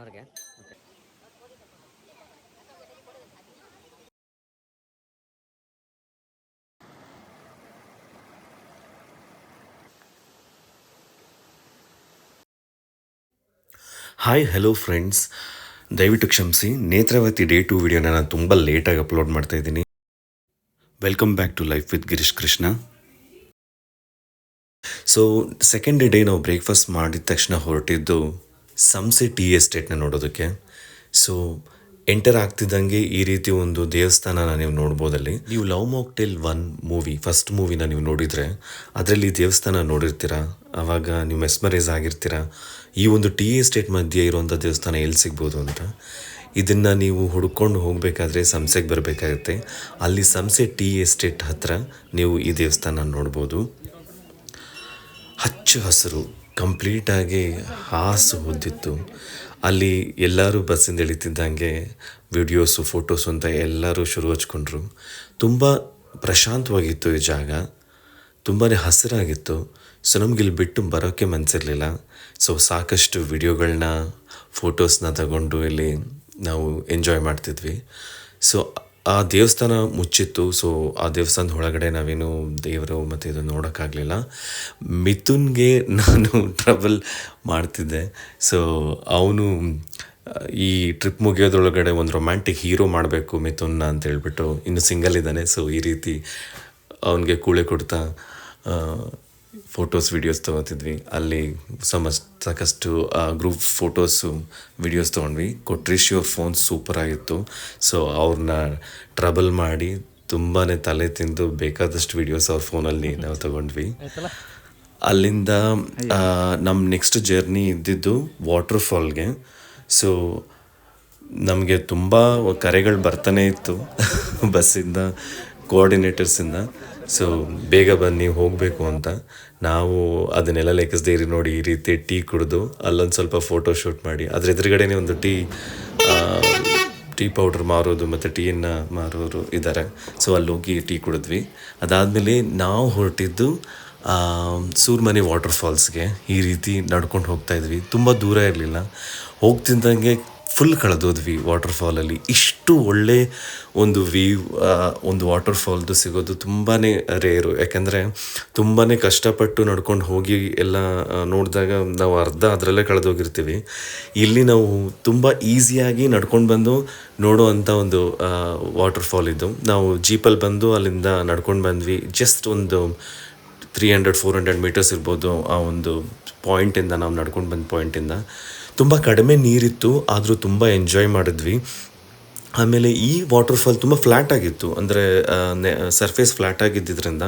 ಅವರಿಗೆ. Hi hello friends, ದಯವಿಟ್ಟು ಕ್ಷಮಿಸಿ. ನೇತ್ರಾವತಿ ಡೇ 2 ವಿಡಿಯೋನ ನಾನು ತುಂಬ ಲೇಟಾಗಿ ಅಪ್ಲೋಡ್ ಮಾಡ್ತಾ ಇದ್ದೀನಿ. Welcome back to life with Girish Krishna. So second day ನಾವು ಬ್ರೇಕ್ಫಾಸ್ಟ್ ಮಾಡಿದ ತಕ್ಷಣ ಹೊರಟಿದ್ದು ಸಂಸೆ ಟೀ ಎಸ್ಟೇಟ್ನ ನೋಡೋದಕ್ಕೆ. ಸೊ ಎಂಟರ್ ಆಗ್ತಿದ್ದಂಗೆ ಈ ರೀತಿ ಒಂದು ದೇವಸ್ಥಾನನ ನೀವು ನೋಡ್ಬೋದಲ್ಲಿ. ನೀವು ಲವ್ ಮಾಕ್ಟೇಲ್ 1 ಮೂವಿ, ಫಸ್ಟ್ ಮೂವಿನ ನೀವು ನೋಡಿದರೆ ಅದರಲ್ಲಿ ದೇವಸ್ಥಾನ ನೋಡಿರ್ತೀರ. ಆವಾಗ ನೀವು ಮೆಸ್ಮರೈಸ್ ಆಗಿರ್ತೀರ, ಈ ಒಂದು ಟೀ ಎಸ್ಟೇಟ್ ಮಧ್ಯೆ ಇರುವಂಥ ದೇವಸ್ಥಾನ ಎಲ್ಲಿ ಸಿಗ್ಬೋದು ಅಂತ. ಇದನ್ನು ನೀವು ಹುಡ್ಕೊಂಡು ಹೋಗಬೇಕಾದ್ರೆ ಸಂಸೆಗೆ ಬರಬೇಕಾಗುತ್ತೆ. ಅಲ್ಲಿ ಸಂಸೆ ಟೀ ಎಸ್ಟೇಟ್ ಹತ್ತಿರ ನೀವು ಈ ದೇವಸ್ಥಾನ ನೋಡ್ಬೋದು. ಹಚ್ಚ ಹಸಿರು ಕಂಪ್ಲೀಟಾಗಿ ಹಾಸು ಹೊದ್ದಿತ್ತು. ಅಲ್ಲಿ ಎಲ್ಲರೂ ಬಸ್ಸಿಂದ ಇಳಿತಿದ್ದಂಗೆ ವಿಡಿಯೋಸು ಫೋಟೋಸು ಅಂತ ಎಲ್ಲರೂ ಶುರು ಹಚ್ಕೊಂಡ್ರು. ತುಂಬ ಪ್ರಶಾಂತವಾಗಿತ್ತು ಈ ಜಾಗ, ತುಂಬಾ ಹಸಿರಾಗಿತ್ತು. ಸೊ ನಮ್ಗೆ ಇಲ್ಲಿ ಬಿಟ್ಟು ಬರೋಕ್ಕೆ ಮನಸ್ಸಿರಲಿಲ್ಲ. ಸೊ ಸಾಕಷ್ಟು ವಿಡಿಯೋಗಳನ್ನ ಫೋಟೋಸ್ನ ತಗೊಂಡು ಇಲ್ಲಿ ನಾವು ಎಂಜಾಯ್ ಮಾಡ್ತಿದ್ವಿ. ಸೊ ಆ ದೇವಸ್ಥಾನ ಮುಚ್ಚಿತ್ತು. ಸೊ ಆ ದೇವಸ್ಥಾನದ ಒಳಗಡೆ ನಾವೇನು ದೇವರು ಮತ್ತು ಇದು ನೋಡೋಕ್ಕಾಗಲಿಲ್ಲ. ಮಿಥುನ್ಗೆ ನಾನು ಟ್ರಬಲ್ ಮಾಡ್ತಿದ್ದೆ. ಸೊ ಅವನು ಈ ಟ್ರಿಪ್ ಮುಗಿಯೋದ್ರೊಳಗಡೆ ಒಂದು ರೊಮ್ಯಾಂಟಿಕ್ ಹೀರೋ ಮಾಡಬೇಕು ಮಿಥುನ್ನ ಅಂತ ಹೇಳ್ಬಿಟ್ಟು, ಇನ್ನು ಸಿಂಗಲ್ ಇದ್ದಾನೆ. ಸೊ ಈ ರೀತಿ ಅವನಿಗೆ ಕೂಳೆ ಕೊಡ್ತಾ ಫೋಟೋಸ್ ವಿಡಿಯೋಸ್ ತೊಗೋತಿದ್ವಿ. ಅಲ್ಲಿ ಸಾಕಷ್ಟು ಗ್ರೂಪ್ ಫೋಟೋಸು ವಿಡಿಯೋಸ್ ತೊಗೊಂಡ್ವಿ. ಕೊಟ್ರಿಶಿ ಅವ್ರ ಫೋನ್ ಸೂಪರಾಗಿತ್ತು. ಸೊ ಅವ್ರನ್ನ ಟ್ರಬಲ್ ಮಾಡಿ ತುಂಬಾ ತಲೆ ತಿಂದು ಬೇಕಾದಷ್ಟು ವಿಡಿಯೋಸ್ ಅವ್ರ ಫೋನಲ್ಲಿ ನಾವು ತೊಗೊಂಡ್ವಿ. ಅಲ್ಲಿಂದ ನಮ್ಮ ನೆಕ್ಸ್ಟ್ ಜರ್ನಿ ಇದ್ದಿದ್ದು ವಾಟರ್ ಫಾಲ್ಗೆ. ಸೊ ನಮಗೆ ತುಂಬ ಕರೆಗಳು ಬರ್ತಾನೆ ಇತ್ತು ಬಸ್ಸಿಂದ, ಕೋಆರ್ಡಿನೇಟರ್ಸಿಂದ. ಸೊ ಬೇಗ ಬನ್ನಿ ಹೋಗಬೇಕು ಅಂತ. ನಾವು ಅದನ್ನೆಲ್ಲ ಲೆಕ್ಕಿಸದೇ ಇರಿ ನೋಡಿ, ಈ ರೀತಿ ಟೀ ಕುಡಿದು ಅಲ್ಲೊಂದು ಸ್ವಲ್ಪ ಫೋಟೋ ಶೂಟ್ ಮಾಡಿ, ಅದ್ರ ಎದುರುಗಡೆನೇ ಒಂದು ಟೀ ಪೌಡ್ರ್ ಮಾರೋದು ಮತ್ತು ಟೀಯನ್ನು ಮಾರೋರು ಇದ್ದಾರೆ. ಸೊ ಅಲ್ಲಿ ಹೋಗಿ ಟೀ ಕುಡಿದ್ವಿ. ಅದಾದಮೇಲೆ ನಾವು ಹೊರಟಿದ್ದು ಸೂರ್ಮನೆ ವಾಟರ್ ಫಾಲ್ಸ್ಗೆ. ಈ ರೀತಿ ನಡ್ಕೊಂಡು ಹೋಗ್ತಾಯಿದ್ವಿ. ತುಂಬ ದೂರ ಇರಲಿಲ್ಲ. ಹೋಗ್ತಿದ್ದಂಗೆ ಫುಲ್ ಕಳೆದೋದ್ವಿ ವಾಟರ್ ಫಾಲಲ್ಲಿ. ಇಷ್ಟು ಒಳ್ಳೆ ಒಂದು ಒಂದು ವಾಟರ್ ಫಾಲ್ದು ಸಿಗೋದು ತುಂಬಾ ರೇರು. ಯಾಕೆಂದರೆ ತುಂಬಾ ಕಷ್ಟಪಟ್ಟು ನಡ್ಕೊಂಡು ಹೋಗಿ ಎಲ್ಲ ನೋಡಿದಾಗ ನಾವು ಅರ್ಧ ಅದರಲ್ಲೇ ಕಳೆದೋಗಿರ್ತೀವಿ. ಇಲ್ಲಿ ನಾವು ತುಂಬ ಈಸಿಯಾಗಿ ನಡ್ಕೊಂಡು ಬಂದು ನೋಡೋ ಅಂಥ ಒಂದು ವಾಟರ್ ಫಾಲ್ ಇದು. ನಾವು ಜೀಪಲ್ಲಿ ಬಂದು ಅಲ್ಲಿಂದ ನಡ್ಕೊಂಡು ಬಂದ್ವಿ. ಜಸ್ಟ್ ಒಂದು 300-400 ಮೀಟರ್ಸ್ ಇರ್ಬೋದು ಆ ಒಂದು ಪಾಯಿಂಟಿಂದ, ನಾವು ನಡ್ಕೊಂಡು ಬಂದ ಪಾಯಿಂಟಿಂದ. ತುಂಬ ಕಡಿಮೆ ನೀರಿತ್ತು, ಆದರೂ ತುಂಬ ಎಂಜಾಯ್ ಮಾಡಿದ್ವಿ. ಆಮೇಲೆ ಈ ವಾಟರ್ ಫಾಲ್ ತುಂಬ ಫ್ಲ್ಯಾಟ್ ಆಗಿತ್ತು. ಅಂದರೆ ಸರ್ಫೇಸ್ ಫ್ಲ್ಯಾಟ್ ಆಗಿದ್ದರಿಂದ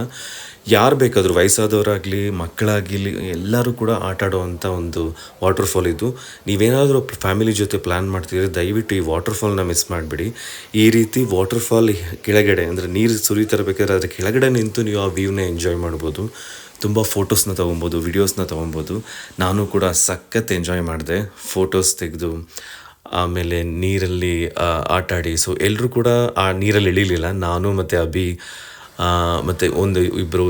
ಯಾರು ಬೇಕಾದರೂ, ವಯಸ್ಸಾದವರಾಗಲಿ ಮಕ್ಕಳಾಗಲಿ ಎಲ್ಲರೂ ಕೂಡ ಆಟ ಆಡೋವಂಥ ಒಂದು ವಾಟರ್ ಫಾಲ್ ಇದು. ನೀವೇನಾದರೂ ಫ್ಯಾಮಿಲಿ ಜೊತೆ ಪ್ಲ್ಯಾನ್ ಮಾಡ್ತಿದ್ರೆ ದಯವಿಟ್ಟು ಈ ವಾಟರ್ ಫಾಲ್ನ ಮಿಸ್ ಮಾಡಿಬಿಡಿ. ಈ ರೀತಿ ವಾಟರ್ ಫಾಲ್ ಕೆಳಗಡೆ, ಅಂದರೆ ನೀರು ಸುರಿತಿರ್ಬೇಕಾದ್ರೆ ಅದರ ಕೆಳಗಡೆ ನಿಂತು ನೀವು ಆ ವ್ಯೂನ ಎಂಜಾಯ್ ಮಾಡ್ಬೋದು. ತುಂಬ ಫೋಟೋಸ್ನ ತೊಗೊಬೋದು, ವಿಡಿಯೋಸ್ನ ತೊಗೊಬೋದು. ನಾನು ಕೂಡ ಸಖತ್ ಎಂಜಾಯ್ ಮಾಡಿದೆ, ಫೋಟೋಸ್ ತೆಗೆದು. ಆಮೇಲೆ ನೀರಲ್ಲಿ ಆಟ ಆಡಿ. ಸೊ ಎಲ್ಲರೂ ಕೂಡ ಆ ನೀರಲ್ಲಿ ಇಳಿಲಿಲ್ಲ. ನಾನು ಮತ್ತು ಅಭಿ ಮತ್ತು ಇಬ್ಬರು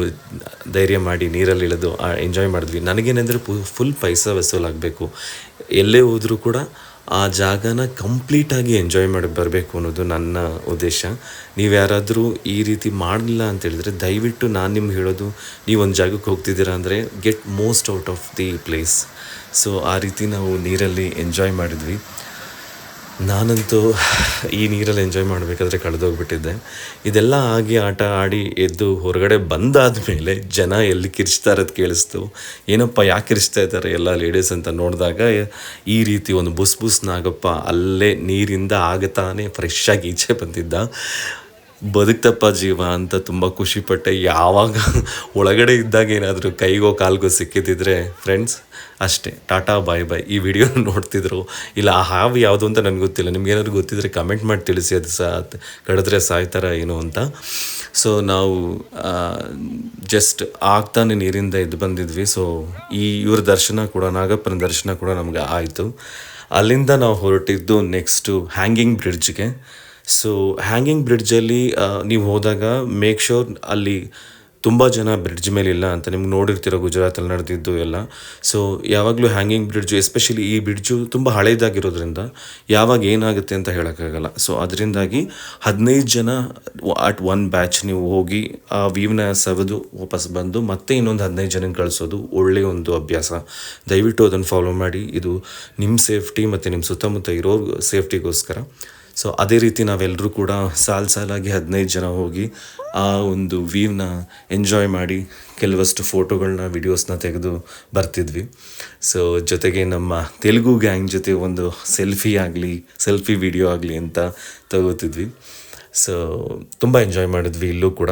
ಧೈರ್ಯ ಮಾಡಿ ನೀರಲ್ಲಿ ಇಳಿದು ಎಂಜಾಯ್ ಮಾಡಿದ್ವಿ. ನನಗೇನೆಂದರೆ ಫುಲ್ ಪೈಸಾ ವಸೂಲಾಗಬೇಕು. ಎಲ್ಲೇ ಹೋದರೂ ಕೂಡ ಆ ಜಾಗನ ಕಂಪ್ಲೀಟಾಗಿ ಎಂಜಾಯ್ ಮಾಡಿ ಬರಬೇಕು ಅನ್ನೋದು ನನ್ನ ಉದ್ದೇಶ. ನೀವು ಯಾರಾದರೂ ಈ ರೀತಿ ಮಾಡಲಿಲ್ಲ ಅಂತ ಹೇಳಿದ್ರೆ ದಯವಿಟ್ಟು ನಾನು ನಿಮ್ಗೆ ಹೇಳೋದು, ನೀವೊಂದು ಜಾಗಕ್ಕೆ ಹೋಗ್ತಿದ್ದೀರಾ ಅಂದರೆ get most out of the place. So ಆ ರೀತಿ ನಾವು ನೀರಲ್ಲಿ ಎಂಜಾಯ್ ಮಾಡಿದ್ವಿ. ನಾನಂತೂ ಈ ನೀರಲ್ಲಿ ಎಂಜಾಯ್ ಮಾಡಬೇಕಾದ್ರೆ ಕಳೆದೋಗ್ಬಿಟ್ಟಿದ್ದೆ. ಇದೆಲ್ಲ ಆಗಿ ಆಟ ಆಡಿ ಎದ್ದು ಹೊರಗಡೆ ಬಂದಾದ ಮೇಲೆ ಜನ ಎಲ್ಲಿ ಕಿರ್ಚ್ತಾ ಇರೋದು ಕೇಳಿಸ್ತು. ಏನಪ್ಪ ಯಾಕೆ ಕಿರ್ಚ್ತಾ ಇದ್ದಾರೆ ಎಲ್ಲ ಲೇಡೀಸ್ ಅಂತ ನೋಡಿದಾಗ ಈ ರೀತಿ ಒಂದು ಬುಸ್ ನಾಗಪ್ಪ ಅಲ್ಲೇ ನೀರಿಂದ ಆಗತಾನೆ ಫ್ರೆಶ್ ಆಗಿ ಈಚೆ ಬಂದಿದ್ದ. ಬದುಕ್ತಪ್ಪ ಜೀವ ಅಂತ ತುಂಬ ಖುಷಿಪಟ್ಟೆ. ಯಾವಾಗ ಒಳಗಡೆ ಇದ್ದಾಗ ಏನಾದರೂ ಕೈಗೋ ಕಾಲ್ಗೋ ಸಿಕ್ಕಿದ್ದಿದ್ರೆ ಫ್ರೆಂಡ್ಸ್ ಅಷ್ಟೇ, ಟಾಟಾ ಬಾಯ್ ಬಾಯ್. ಈ ವಿಡಿಯೋ ನೋಡ್ತಿದ್ರು ಇಲ್ಲ ಆ ಹಾವು ಯಾವುದು ಅಂತ ನನಗೆ ಗೊತ್ತಿಲ್ಲ. ನಿಮ್ಗೇನಾದ್ರು ಗೊತ್ತಿದ್ರೆ ಕಮೆಂಟ್ ಮಾಡಿ ತಿಳಿಸಿ, ಅದು ಕಡಿದ್ರೆ ಸಾಯ್ತಾರ ಏನು ಅಂತ. ಸೊ ನಾವು ಜಸ್ಟ್ ಆಗ್ತಾನೆ ನೀರಿಂದ ಎದ್ದು ಬಂದಿದ್ವಿ. ಸೊ ಇವ್ರ ದರ್ಶನ ಕೂಡ, ನಾಗಪ್ಪನ ದರ್ಶನ ಕೂಡ ನಮ್ಗೆ ಆಯಿತು. ಅಲ್ಲಿಂದ ನಾವು ಹೊರಟಿದ್ದು ನೆಕ್ಸ್ಟು ಹ್ಯಾಂಗಿಂಗ್ ಬ್ರಿಡ್ಜ್ಗೆ. ಸೊ ಹ್ಯಾಂಗಿಂಗ್ ಬ್ರಿಡ್ಜಲ್ಲಿ ನೀವು ಹೋದಾಗ ಮೇಕ್ ಶೋರ್ ಅಲ್ಲಿ ತುಂಬ ಜನ ಬ್ರಿಡ್ಜ್ ಮೇಲೆ ಇಲ್ಲ ಅಂತ ನಿಮ್ಗೆ ನೋಡಿರ್ತಿರೋ ಗುಜರಾತಲ್ಲಿ ನಡೆದಿದ್ದು ಎಲ್ಲ. ಸೊ ಯಾವಾಗಲೂ ಹ್ಯಾಂಗಿಂಗ್ ಬ್ರಿಡ್ಜು, ಎಸ್ಪೆಷಲಿ ಈ ಬ್ರಿಡ್ಜು ತುಂಬ ಹಳೇದಾಗಿರೋದ್ರಿಂದ ಯಾವಾಗ ಏನಾಗುತ್ತೆ ಅಂತ ಹೇಳೋಕ್ಕಾಗಲ್ಲ. ಸೊ ಅದರಿಂದಾಗಿ 15 ಜನ ಅಟ್ ಒನ್ ಬ್ಯಾಚ್ ನೀವು ಹೋಗಿ ಆ ವ್ಯೂನ ಸವಿದು ವಾಪಸ್ ಬಂದು ಮತ್ತೆ ಇನ್ನೊಂದು 15 ಜನ ಕಳಿಸೋದು ಒಳ್ಳೆಯ ಒಂದು ಅಭ್ಯಾಸ. ದಯವಿಟ್ಟು ಅದನ್ನು ಫಾಲೋ ಮಾಡಿ. ಇದು ನಿಮ್ಮ ಸೇಫ್ಟಿ ಮತ್ತು ನಿಮ್ಮ ಸುತ್ತಮುತ್ತ ಇರೋರು ಸೇಫ್ಟಿಗೋಸ್ಕರ. ಸೊ ಅದೇ ರೀತಿ ನಾವೆಲ್ಲರೂ ಕೂಡ ಸಾಲಾಗಿ 15 ಜನ ಹೋಗಿ ಆ ಒಂದು ವ್ಯೂನ ಎಂಜಾಯ್ ಮಾಡಿ ಕೆಲವಷ್ಟು ಫೋಟೋಗಳನ್ನ ವಿಡಿಯೋಸ್ನ ತೆಗೆದು ಬರ್ತಿದ್ವಿ. ಸೊ ಜೊತೆಗೆ ನಮ್ಮ ತೆಲುಗು ಗ್ಯಾಂಗ್ ಜೊತೆ ಒಂದು ಸೆಲ್ಫಿ ವಿಡಿಯೋ ಆಗಲಿ ಅಂತ ತಗೋತಿದ್ವಿ. ಸೊ ತುಂಬ ಎಂಜಾಯ್ ಮಾಡಿದ್ವಿ ಇಲ್ಲೂ ಕೂಡ.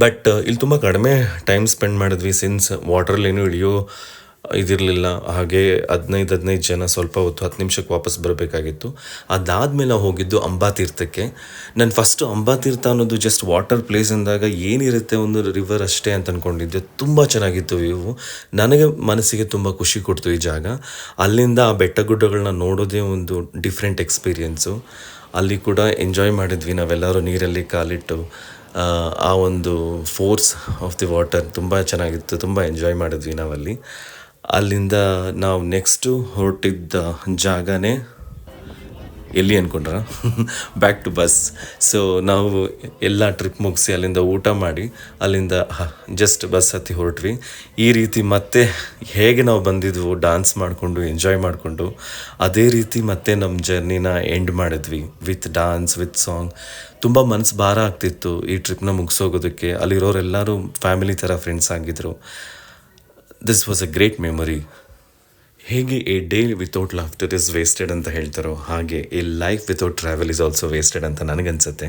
ಬಟ್ ಇಲ್ಲಿ ತುಂಬ ಕಡಿಮೆ ಟೈಮ್ ಸ್ಪೆಂಡ್ ಮಾಡಿದ್ವಿ, ಸಿನ್ಸ್ ವಾಟ್ರಲ್ಲೇನು ಇಳಿಯೋ ಇದಿರಲಿಲ್ಲ. ಹಾಗೆ 15 ಜನ ಸ್ವಲ್ಪ ಹೊತ್ತು 10 ನಿಮಿಷಕ್ಕೆ ವಾಪಸ್ ಬರಬೇಕಾಗಿತ್ತು. ಅದಾದಮೇಲೆ ನಾವು ಹೋಗಿದ್ದು ಅಂಬಾತೀರ್ಥಕ್ಕೆ. ನಾನು ಫಸ್ಟು ಅಂಬಾತೀರ್ಥ ಅನ್ನೋದು ಜಸ್ಟ್ ವಾಟರ್ ಪ್ಲೇಸ್ ಅಂದಾಗ ಏನಿರುತ್ತೆ, ಒಂದು ರಿವರ್ ಅಷ್ಟೇ ಅಂತ ಅಂದ್ಕೊಂಡಿದ್ದೆ. ತುಂಬ ಚೆನ್ನಾಗಿತ್ತು ವ್ಯೂ. ನನಗೆ ಮನಸ್ಸಿಗೆ ತುಂಬ ಖುಷಿ ಕೊಡ್ತು ಈ ಜಾಗ. ಅಲ್ಲಿಂದ ಆ ಬೆಟ್ಟ ಗುಡ್ಡಗಳನ್ನ ನೋಡೋದೇ ಒಂದು ಡಿಫ್ರೆಂಟ್ ಎಕ್ಸ್ಪೀರಿಯೆನ್ಸು. ಅಲ್ಲಿ ಕೂಡ ಎಂಜಾಯ್ ಮಾಡಿದ್ವಿ ನಾವೆಲ್ಲರೂ ನೀರಲ್ಲಿ ಕಾಲಿಟ್ಟು. ಆ ಒಂದು ಫೋರ್ಸ್ ಆಫ್ ದಿ ವಾಟರ್ ತುಂಬ ಚೆನ್ನಾಗಿತ್ತು, ತುಂಬ ಎಂಜಾಯ್ ಮಾಡಿದ್ವಿ ನಾವಲ್ಲಿ. ಅಲ್ಲಿಂದ ನಾವು ನೆಕ್ಸ್ಟು ಹೊರಟಿದ್ದ ಜಾಗನೇ ಎಲ್ಲಿ ಅಂದ್ಕೊಂಡ್ರ ಬ್ಯಾಕ್ ಟು ಬಸ್. ಸೊ ನಾವು ಎಲ್ಲ ಟ್ರಿಪ್ ಮುಗಿಸಿ ಅಲ್ಲಿಂದ ಊಟ ಮಾಡಿ ಅಲ್ಲಿಂದ ಜಸ್ಟ್ ಬಸ್ ಹತ್ತಿ ಹೊರಟ್ವಿ. ಈ ರೀತಿ ಮತ್ತೆ ಹೇಗೆ ನಾವು ಬಂದಿದ್ವು ಡಾನ್ಸ್ ಮಾಡಿಕೊಂಡು ಎಂಜಾಯ್ ಮಾಡಿಕೊಂಡು, ಅದೇ ರೀತಿ ಮತ್ತೆ ನಮ್ಮ ಜರ್ನಿನ ಎಂಡ್ ಮಾಡಿದ್ವಿ ವಿತ್ ಡಾನ್ಸ್, ವಿತ್ ಸಾಂಗ್. ತುಂಬ ಮನಸ್ಸು ಭಾರ ಆಗ್ತಿತ್ತು ಈ ಟ್ರಿಪ್ನ ಮುಗಿಸೋಗೋದಕ್ಕೆ. ಅಲ್ಲಿರೋರೆಲ್ಲರೂ ಫ್ಯಾಮಿಲಿ ಥರ ಫ್ರೆಂಡ್ಸ್ ಆಗಿದ್ದರು. This was a great memory. ಹೇಗೆ a day without laughter is wasted ಅಂತ ಹೇಳ್ತಾರೋ ಹಾಗೆ a life without travel is also wasted ಅಂತ ನನಗನ್ಸುತ್ತೆ.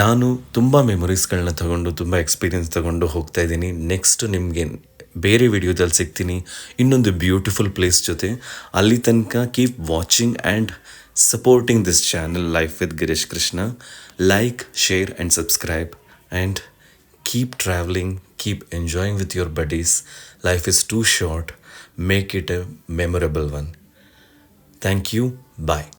ನಾನು ತುಂಬ ಮೆಮೊರೀಸ್ಗಳನ್ನ ತಗೊಂಡು, ತುಂಬ ಎಕ್ಸ್ಪೀರಿಯೆನ್ಸ್ ತಗೊಂಡು ಹೋಗ್ತಾ ಇದ್ದೀನಿ. ನೆಕ್ಸ್ಟ್ ನಿಮಗೆ ಬೇರೆ ವಿಡಿಯೋದಲ್ಲಿ ಸಿಗ್ತೀನಿ ಇನ್ನೊಂದು ಬ್ಯೂಟಿಫುಲ್ ಪ್ಲೇಸ್ ಜೊತೆ. ಅಲ್ಲಿ ತನಕ keep watching and supporting this channel life with Girish Krishna. Like, share and subscribe and keep traveling, keep enjoying with your buddies. Life is too short. Make it a memorable one. Thank you. Bye.